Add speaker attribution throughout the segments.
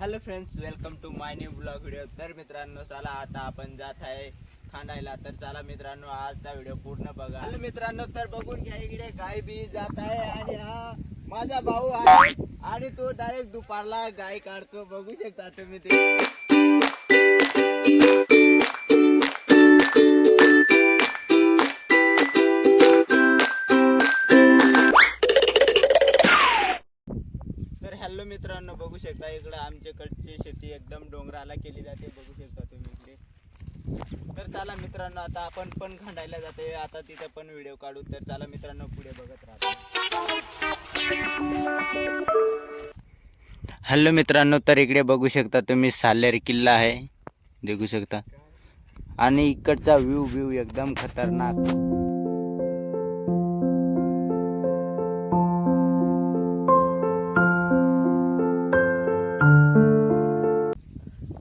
Speaker 1: Hello friends, welcome to my new blog video. तर मित्रांनो, चला आता आपण जात आहे खांडायला. तर चला मित्रांनो, आजचा व्हिडिओ पूर्ण बघा. हॅलो मित्रांनो, तर बघून घ्या, इकडे गाय बी जात आहे आणि हा माझा भाऊ आहे आणि तो डायरेक्ट दुपारला गाय काढतो. बघू शकता तुम्ही ते. तर हॅलो मित्रांनो, बघू शकता इकडे आमच्याकडची शेती एकदम डोंगराला केली जाते. बघू शकता तुम्ही इकडे. तर चला मित्रांनो, आता आपण पण खंडायला जाते. आता तिथे पण व्हिडिओ काढू. तर चला मित्रांनो, पुढे बघत राहा. हॅलो मित्रांनो, तर इकडे बघू शकता तुम्ही साल्हेर किल्ला आहे. देखू शकता आणि इकडचा व्ह्यू एकदम खतरनाक.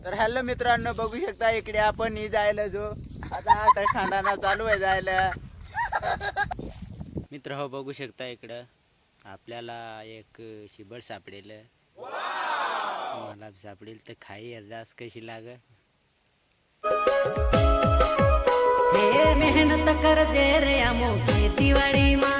Speaker 1: तर हॅलो मित्रांनो, बघू शकता इकडे आपण जायला जो आता खांडाना चालू आहे जायला. मित्र हो, बघू शकता इकडं आपल्याला एक शिबड सापडेल. मला सापडेल तर खाई अर्जास कशी लाग.
Speaker 2: मेहनत कर जे रे आमो खेतीवाडी मा